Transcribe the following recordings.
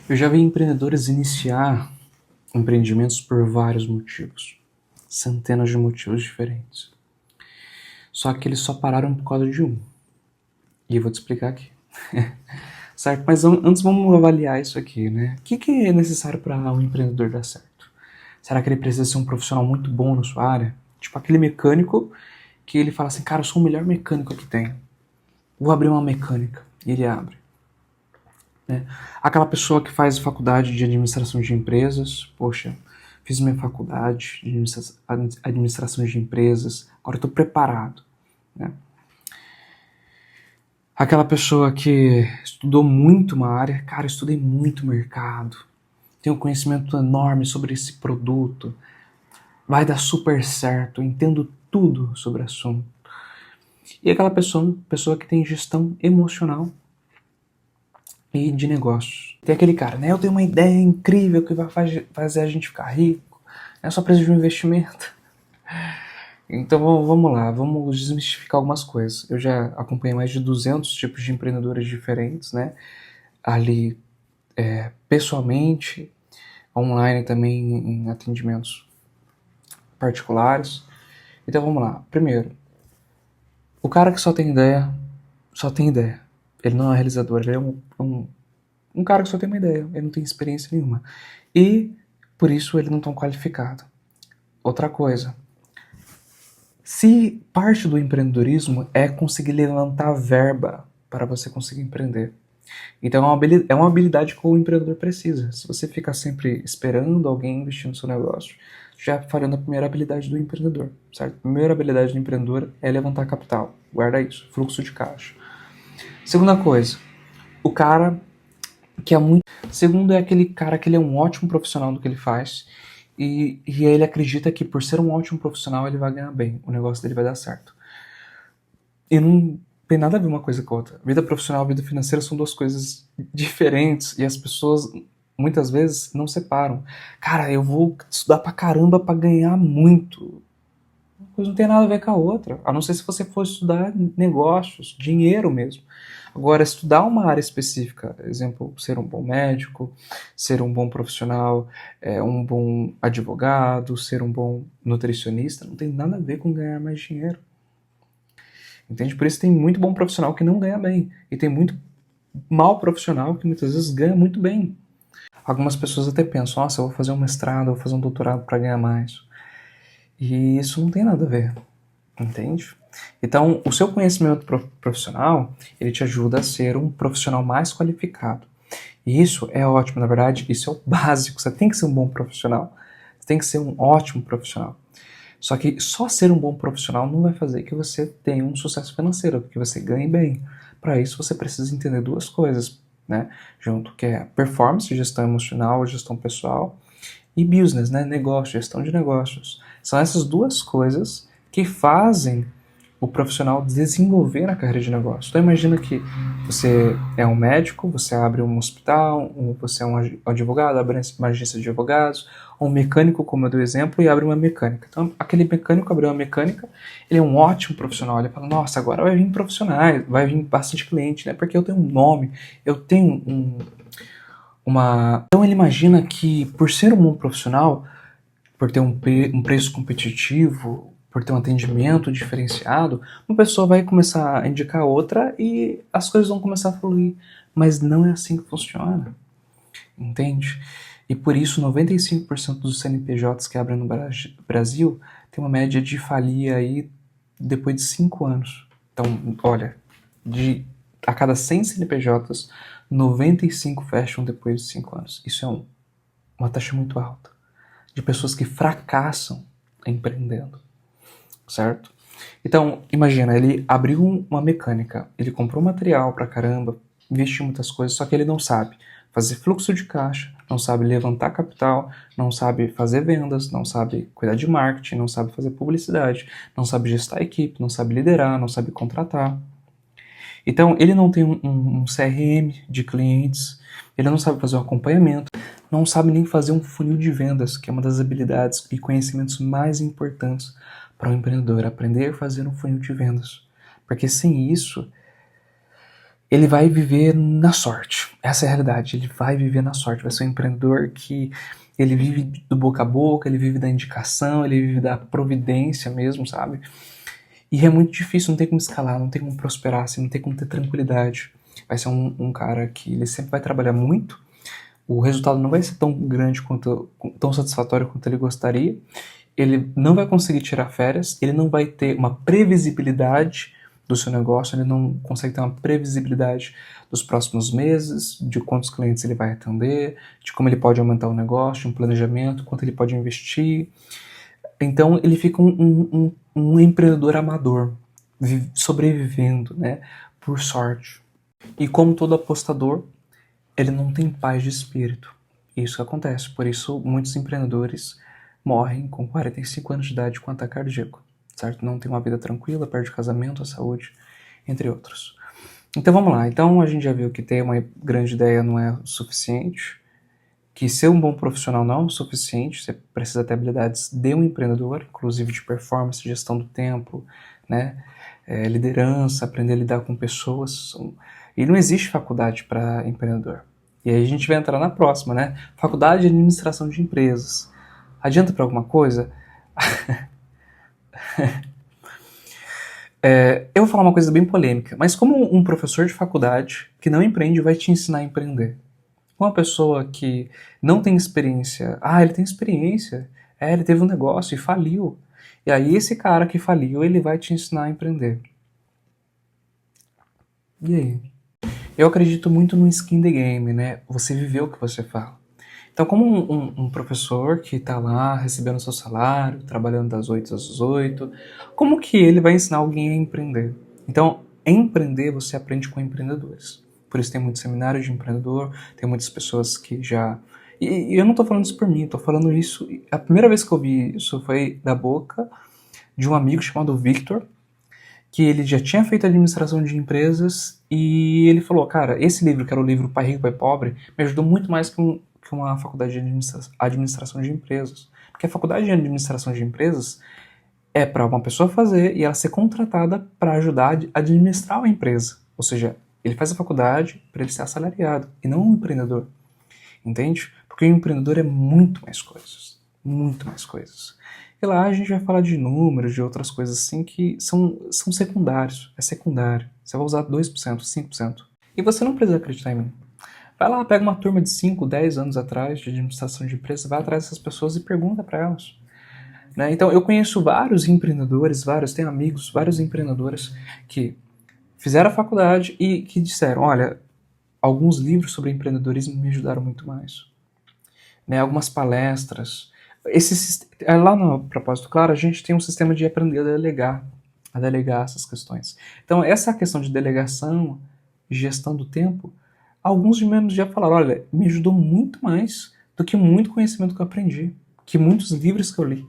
Eu já vi empreendedores iniciar empreendimentos por vários motivos, centenas de motivos diferentes. Só que eles só pararam por causa de um. E eu vou te explicar aqui. Certo? Mas antes vamos avaliar isso aqui, né? O que é necessário para um empreendedor dar certo? Será que ele precisa ser um profissional muito bom na sua área? Tipo aquele mecânico que ele fala assim, cara, eu sou o melhor mecânico que tem. Vou abrir uma mecânica. E ele abre. Né? Aquela pessoa que faz faculdade de administração de empresas, poxa, fiz minha faculdade de administração de empresas, agora estou preparado. Né? Aquela pessoa que estudou muito uma área, cara, eu estudei muito mercado, tenho um conhecimento enorme sobre esse produto, vai dar super certo, eu entendo tudo sobre o assunto. E aquela pessoa que tem gestão emocional e de negócios. Tem aquele cara, né? Eu tenho uma ideia incrível que vai fazer a gente ficar rico. É só preciso de um investimento. Então vamos lá, vamos desmistificar algumas coisas. Eu já acompanhei mais de 200 tipos de empreendedores diferentes, né? Ali pessoalmente, online também em atendimentos particulares. Então vamos lá. Primeiro, o cara que só tem ideia. Ele não é realizador, ele é um cara que só tem uma ideia, ele não tem experiência nenhuma. E por isso ele não é tão qualificado. Outra coisa, se parte do empreendedorismo é conseguir levantar verba para você conseguir empreender. Então é uma habilidade que o empreendedor precisa. Se você ficar sempre esperando alguém investir no seu negócio, já falhando a primeira habilidade do empreendedor, certo? A primeira habilidade do empreendedor é levantar capital. Guarda isso, fluxo de caixa. Segunda coisa, o cara que é muito... Segundo é aquele cara que ele é um ótimo profissional do que ele faz e ele acredita que por ser um ótimo profissional ele vai ganhar bem, o negócio dele vai dar certo. E não tem nada a ver uma coisa com a outra. Vida profissional e vida financeira são duas coisas diferentes e as pessoas muitas vezes não separam. Cara, eu vou estudar pra caramba pra ganhar muito. Uma coisa não tem nada a ver com a outra, a não ser se você for estudar negócios, dinheiro mesmo. Agora, estudar uma área específica, exemplo, ser um bom médico, ser um bom profissional, um bom advogado, ser um bom nutricionista, não tem nada a ver com ganhar mais dinheiro. Entende? Por isso tem muito bom profissional que não ganha bem. E tem muito mau profissional que muitas vezes ganha muito bem. Algumas pessoas até pensam, nossa, eu vou fazer um mestrado, eu vou fazer um doutorado para ganhar mais. E isso não tem nada a ver. Entende? Então, o seu conhecimento profissional, ele te ajuda a ser um profissional mais qualificado. E isso é ótimo, na verdade, isso é o básico. Você tem que ser um bom profissional. Você tem que ser um ótimo profissional. Só que só ser um bom profissional não vai fazer que você tenha um sucesso financeiro, que você ganhe bem. Para isso, você precisa entender duas coisas, né? Junto, que é performance, gestão emocional, gestão pessoal, e business, né? Negócio, gestão de negócios. São essas duas coisas que fazem o profissional desenvolver a carreira de negócio. Então imagina que você é um médico, você abre um hospital, você é um advogado, abre uma agência de advogados, ou um mecânico, como eu dei o exemplo, e abre uma mecânica. Então aquele mecânico abriu uma mecânica, ele é um ótimo profissional, ele fala, nossa, agora vai vir profissionais, vai vir bastante cliente, né? Porque eu tenho um nome, eu tenho Então ele imagina que por ser um bom profissional, por ter um preço competitivo, por ter um atendimento diferenciado, uma pessoa vai começar a indicar outra e as coisas vão começar a fluir. Mas não é assim que funciona. Entende? E por isso 95% dos CNPJs que abrem no Brasil tem uma média de falir aí depois de 5 anos. Então, olha, a cada 100 CNPJs, 95 fecham depois de 5 anos. Isso é uma taxa muito alta de pessoas que fracassam empreendendo, certo? Então, imagina, ele abriu uma mecânica, ele comprou material pra caramba, investiu muitas coisas, só que ele não sabe fazer fluxo de caixa, não sabe levantar capital, não sabe fazer vendas, não sabe cuidar de marketing, não sabe fazer publicidade, não sabe gestar a equipe, não sabe liderar, não sabe contratar. Então, ele não tem um CRM de clientes, ele não sabe fazer um acompanhamento, não sabe nem fazer um funil de vendas, que é uma das habilidades e conhecimentos mais importantes para o empreendedor, aprender a fazer um funil de vendas. Porque sem isso, ele vai viver na sorte. Essa é a realidade. Ele vai viver na sorte. Vai ser um empreendedor que ele vive do boca a boca, ele vive da indicação, ele vive da providência mesmo, sabe? E é muito difícil, não tem como escalar, não tem como prosperar, assim, não tem como ter tranquilidade. Vai ser um cara que ele sempre vai trabalhar muito, o resultado não vai ser tão grande quanto, tão satisfatório quanto ele gostaria, ele não vai conseguir tirar férias, ele não vai ter uma previsibilidade do seu negócio, ele não consegue ter uma previsibilidade dos próximos meses, de quantos clientes ele vai atender, de como ele pode aumentar o negócio, um planejamento, quanto ele pode investir. Então ele fica um empreendedor amador, sobrevivendo, né, por sorte. E como todo apostador, ele não tem paz de espírito. Isso acontece, por isso muitos empreendedores morrem com 45 anos de idade com ataque cardíaco, certo? Não tem uma vida tranquila, perde o casamento, a saúde, entre outros. Então vamos lá, então a gente já viu que ter uma grande ideia não é o suficiente, que ser um bom profissional não é o suficiente, você precisa ter habilidades de um empreendedor, inclusive de performance, gestão do tempo, né? Liderança, aprender a lidar com pessoas. E não existe faculdade para empreendedor. E aí a gente vai entrar na próxima, né? Faculdade de administração de empresas. Adianta para alguma coisa? Eu vou falar uma coisa bem polêmica, mas como um professor de faculdade que não empreende vai te ensinar a empreender? Uma pessoa que não tem experiência, ele tem experiência, ele teve um negócio e faliu. E aí esse cara que faliu, ele vai te ensinar a empreender. E aí? Eu acredito muito no skin the game, né? Você viveu o que você fala. Então, como um professor que está lá recebendo seu salário, trabalhando das 8 às 18, como que ele vai ensinar alguém a empreender? Então, empreender você aprende com empreendedores. Por isso tem muitos seminários de empreendedor, tem muitas pessoas que já... E eu não estou falando isso por mim, estou falando isso... A primeira vez que eu vi isso foi da boca de um amigo chamado Victor, que ele já tinha feito administração de empresas e ele falou, cara, esse livro, que era o livro Pai Rico, Pai Pobre, me ajudou muito mais que uma faculdade de administração de empresas. Porque a faculdade de administração de empresas é para uma pessoa fazer e ela ser contratada para ajudar a administrar a empresa. Ou seja, ele faz a faculdade para ele ser assalariado e não um empreendedor. Entende? Porque o empreendedor é muito mais coisas. Muito mais coisas. E lá a gente vai falar de números, de outras coisas assim que são secundários. É secundário. Você vai usar 2%, 5%. E você não precisa acreditar em mim. Vai lá, pega uma turma de 5, 10 anos atrás de administração de empresas, vai atrás dessas pessoas e pergunta para elas. Né? Então eu conheço vários empreendedores, tenho amigos, vários empreendedores que fizeram a faculdade e que disseram, olha, alguns livros sobre empreendedorismo me ajudaram muito mais. Né? Algumas palestras. Lá no Propósito Claro, a gente tem um sistema de aprender a delegar essas questões. Então, essa questão de delegação, gestão do tempo, alguns de membros já falaram, olha, me ajudou muito mais do que muito conhecimento que eu aprendi, que muitos livros que eu li.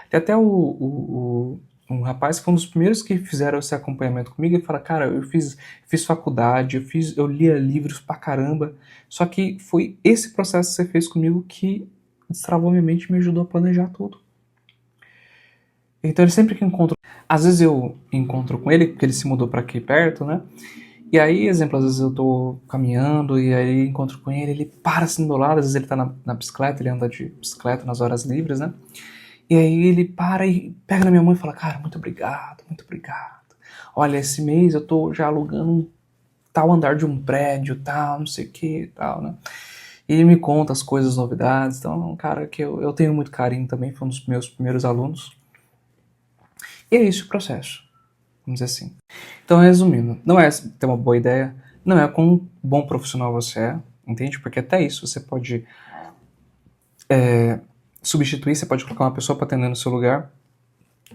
Tem até um rapaz que foi um dos primeiros que fizeram esse acompanhamento comigo e fala, cara, eu fiz faculdade, eu lia livros pra caramba, só que foi esse processo que você fez comigo que destravou minha mente e me ajudou a planejar tudo. Então ele sempre que encontro, às vezes eu encontro com ele, porque ele se mudou pra aqui perto, né? E aí, exemplo, às vezes eu tô caminhando e aí encontro com ele para assim do meu lado, às vezes ele tá na bicicleta, ele anda de bicicleta nas horas livres, né? E aí ele para e pega na minha mão e fala, cara, muito obrigado, muito obrigado. Olha, esse mês eu tô já alugando um tal andar de um prédio, tal, não sei o que, tal, né? E ele me conta as coisas, as novidades, então é um cara que eu tenho muito carinho também, foi um dos meus primeiros alunos. E é esse o processo, vamos dizer assim. Então, resumindo, não é ter uma boa ideia, não é quão bom profissional você é, entende? Porque até isso você pode substituir, você pode colocar uma pessoa para atender no seu lugar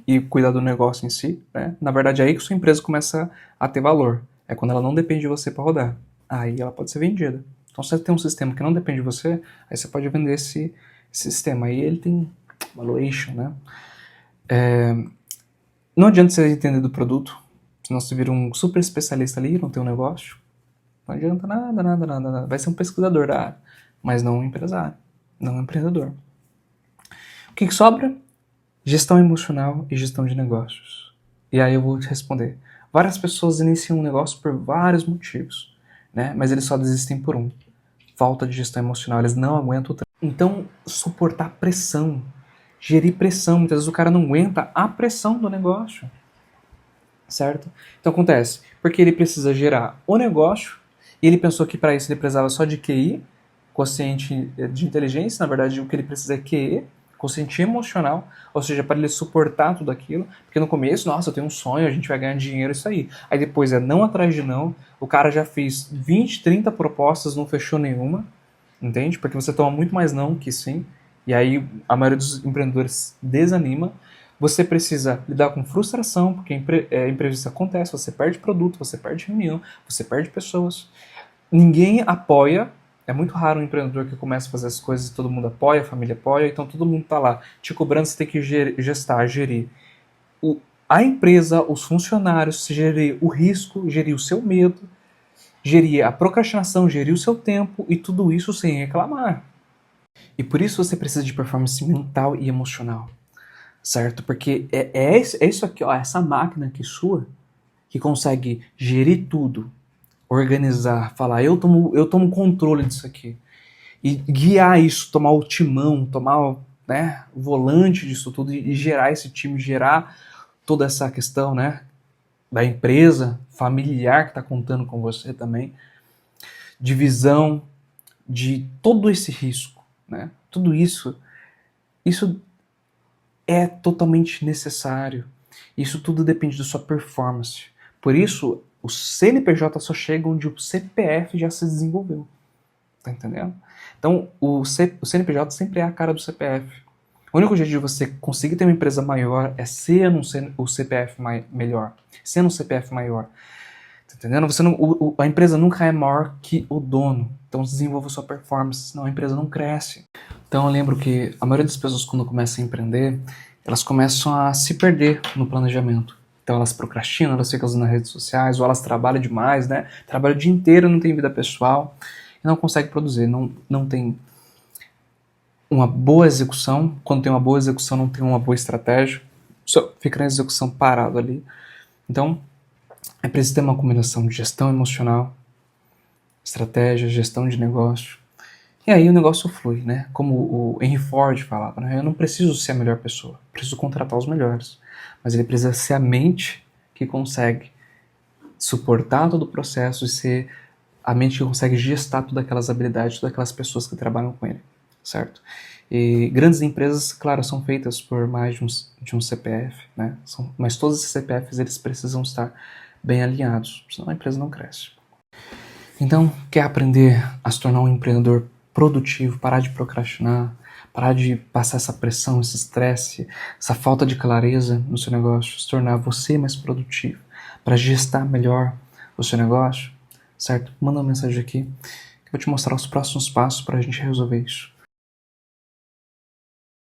e cuidar do negócio em si, né? Na verdade, é aí que sua empresa começa a ter valor. É quando ela não depende de você para rodar. Aí ela pode ser vendida. Então, se você tem um sistema que não depende de você, aí você pode vender esse sistema. Aí ele tem valuation, né? Não adianta você entender do produto, senão você vira um super especialista ali e não tem um negócio. Não adianta nada. Vai ser um pesquisador da área, mas não um empresário, não um empreendedor. O que sobra? Gestão emocional e gestão de negócios. E aí eu vou te responder. Várias pessoas iniciam um negócio por vários motivos, né? Mas eles só desistem por um: falta de gestão emocional. Eles não aguentam o tranco. Então, suportar pressão, gerir pressão. Muitas vezes o cara não aguenta a pressão do negócio, certo? Então acontece, porque ele precisa gerar o negócio, e ele pensou que para isso ele precisava só de QI, quociente de inteligência. Na verdade, o que ele precisa é QE, quociente emocional, ou seja, para ele suportar tudo aquilo, porque no começo, nossa, eu tenho um sonho, a gente vai ganhar dinheiro, isso aí. Aí depois é não atrás de não, o cara já fez 20, 30 propostas, não fechou nenhuma, entende? Porque você toma muito mais não que sim, e aí a maioria dos empreendedores desanima. Você precisa lidar com frustração, porque imprevisto acontece, você perde produto, você perde reunião, você perde pessoas. Ninguém apoia. É muito raro um empreendedor que começa a fazer as coisas e todo mundo apoia, a família apoia, então todo mundo tá lá te cobrando, você tem que gerir a empresa, os funcionários, gerir o risco, gerir o seu medo, gerir a procrastinação, gerir o seu tempo, e tudo isso sem reclamar. E por isso você precisa de performance mental e emocional, certo? Porque é isso aqui, ó, essa máquina aqui sua, que consegue gerir tudo, organizar, falar, eu tomo controle disso aqui, e guiar isso, tomar o timão, tomar, né, o volante disso tudo, e gerar esse time, gerar toda essa questão, né, da empresa familiar que está contando com você também, de visão, de todo esse risco, né, tudo isso é totalmente necessário. Isso tudo depende da sua performance. Por isso, o CNPJ só chega onde o CPF já se desenvolveu. Tá entendendo? Então, o CNPJ sempre é a cara do CPF. O único jeito de você conseguir ter uma empresa maior é ser o CPF melhor. Sendo um CPF maior. Tá entendendo? A empresa nunca é maior que o dono. Então, desenvolva sua performance, senão a empresa não cresce. Então, eu lembro que a maioria das pessoas, quando começam a empreender, elas começam a se perder no planejamento. Então elas procrastinam, elas ficam nas redes sociais, ou elas trabalham demais, né? Trabalham o dia inteiro, não tem vida pessoal, e não consegue produzir, não tem uma boa execução. Quando tem uma boa execução, não tem uma boa estratégia, só fica na execução parado ali. Então, é preciso ter uma combinação de gestão emocional, estratégia, gestão de negócio. E aí o negócio flui, né? Como o Henry Ford falava, né? Eu não preciso ser a melhor pessoa, preciso contratar os melhores. Mas ele precisa ser a mente que consegue suportar todo o processo e ser a mente que consegue gestar todas aquelas habilidades, todas aquelas pessoas que trabalham com ele, certo? E grandes empresas, claro, são feitas por mais de um CPF, né? Mas todos esses CPFs, eles precisam estar bem alinhados, senão a empresa não cresce. Então, quer aprender a se tornar um empreendedor produtivo, parar de procrastinar, parar de passar essa pressão, esse estresse, essa falta de clareza no seu negócio, se tornar você mais produtivo, para gestar melhor o seu negócio, certo? Manda uma mensagem aqui que eu vou te mostrar os próximos passos para a gente resolver isso.